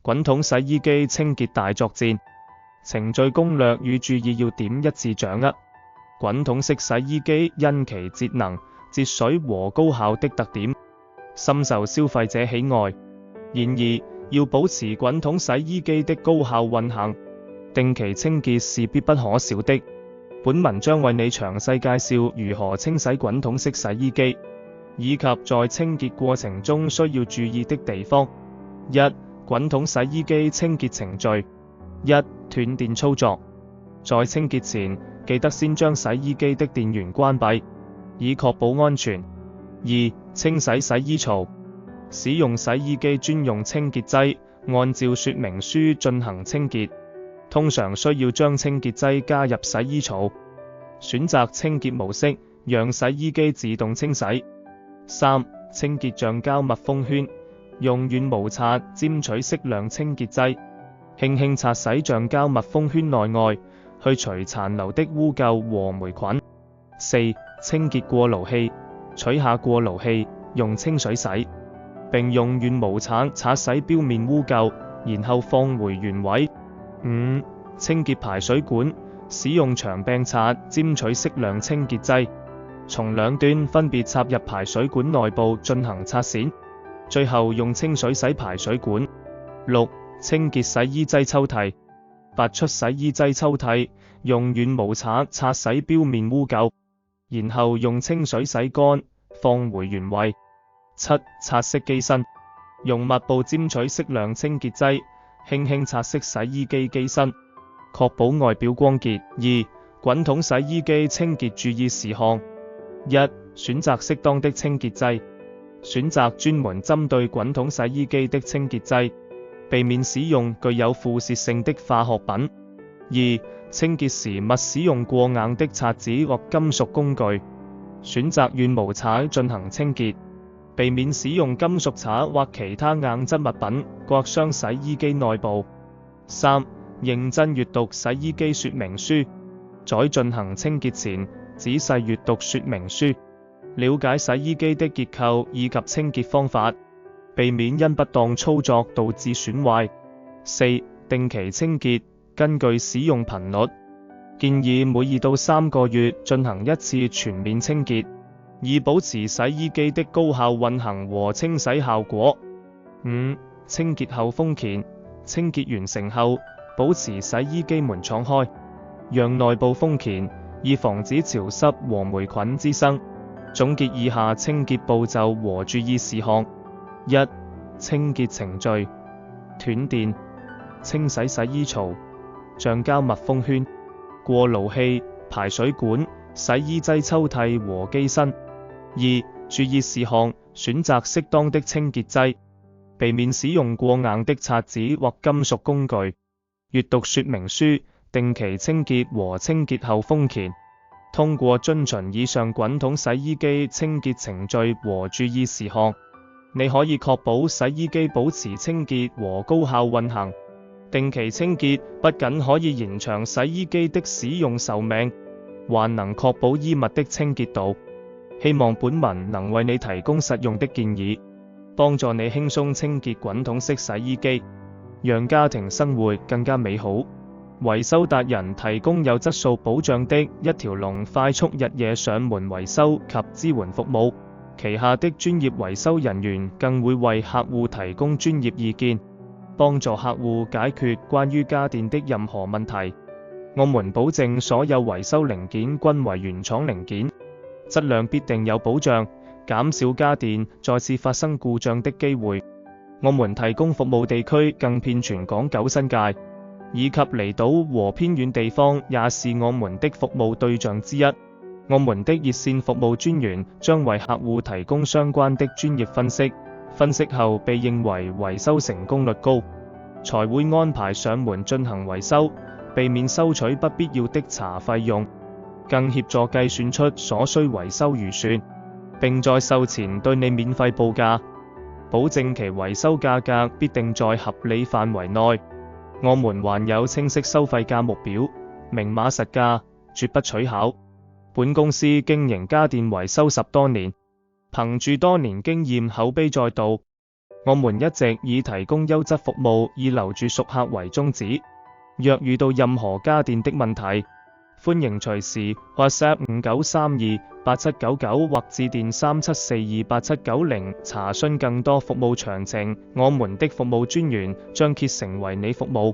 滾筒洗衣機清潔大作戰，程序攻略與注意要點一致掌握。滾筒式洗衣機因其節能、節水和高效的特點，深受消費者喜愛。然而，要保持滾筒洗衣機的高效運行，定期清潔是必不可少的。本文將為你詳細介紹如何清洗滾筒式洗衣機，以及在清潔過程中需要注意的地方。一、滾筒洗衣機清潔程序。一、斷電操作。在清潔前，記得先將洗衣機的電源關閉，以確保安全。二、清洗洗衣槽。使用洗衣機專用清潔劑，按照說明書進行清潔。通常需要將清潔劑加入洗衣槽。選擇清潔模式，讓洗衣機自動清洗。三、清潔橡膠密封圈。用軟毛刷沾取適量清潔劑，輕輕擦洗橡膠密封圈內外，去除殘留的污垢和霉菌。四、清潔過濾器。取下過濾器，用清水洗，並用軟毛刷擦洗表面污垢，然後放回原位。五、清潔排水管。使用長柄刷沾取適量清潔劑，從兩端分別插入排水管內部進行擦洗，最後用清水洗排水管。六、清潔洗衣劑抽屜。拔出洗衣劑抽屜，用軟毛刷擦洗表面污垢，然後用清水洗乾，放回原位。七、擦拭機身。用抹布沾取適量清潔劑，輕輕擦拭洗衣機機身，確保外表光潔。二、滾筒洗衣機清潔注意事項。一、選擇適當的清潔劑。選擇專門針對滾筒洗衣機的清潔劑，避免使用具有附蝕性的化學品。二、清潔時勿使用過硬的刷子或金屬工具。選擇軟毛刷進行清潔，避免使用金屬刷或其他硬質物品刮傷洗衣機內部。三、認真閱讀洗衣機說明書。在進行清潔前，仔細閱讀說明書，了解洗衣機的結構以及清潔方法，避免因不當操作導致損壞。四、定期清潔。根據使用頻率，建議每2到3個月進行一次全面清潔，以保持洗衣機的高效運行和清洗效果。五、清潔後封鉗。清潔完成後，保持洗衣機門敞開，讓內部封鉗，以防止潮濕和霉菌滋生。總結以下清潔步驟和注意事項。一、清潔程序。斷電。清洗洗衣槽、橡膠密封圈、過濾器、排水管、洗衣劑抽屜和機身。二、注意事項。選擇適當的清潔劑，避免使用過硬的刷子或金屬工具。閱讀說明書，定期清潔和清潔後封鉗。通過遵循以上滾筒洗衣機清潔程序和注意事項，你可以確保洗衣機保持清潔和高效運行。定期清潔不僅可以延長洗衣機的使用壽命，還能確保衣物的清潔度。希望本文能為你提供實用的建議，幫助你輕鬆清潔滾筒式洗衣機，讓家庭生活更加美好。維修達人提供有質素保障的一條龍快速日夜上門維修及支援服務，旗下的專業維修人員更會為客戶提供專業意見，幫助客戶解決關於家電的任何問題。我們保證所有維修零件均為原廠零件，質量必定有保障，減少家電再次發生故障的機會。我們提供服務地區更遍全港9新界，以及離島和偏遠地方也是我們的服務對象之一。我們的熱線服務專員將為客戶提供相關的專業分析，分析後被認為維修成功率高，才會安排上門進行維修，避免收取不必要的查費用，更協助計算出所需維修預算，並在售前對你免費報價，保證其維修價格必定在合理範圍內。我們還有清晰收費價目表，明碼實價，絕不取巧。本公司經營家電維修10多年，憑住多年經驗口碑在道，我們一直以提供優質服務以留住熟客為宗旨。若遇到任何家電的問題，歡迎隨時 WhatsApp 59328799或致電37428790查詢更多服務詳情。我們的服務專員將竭誠為你服務。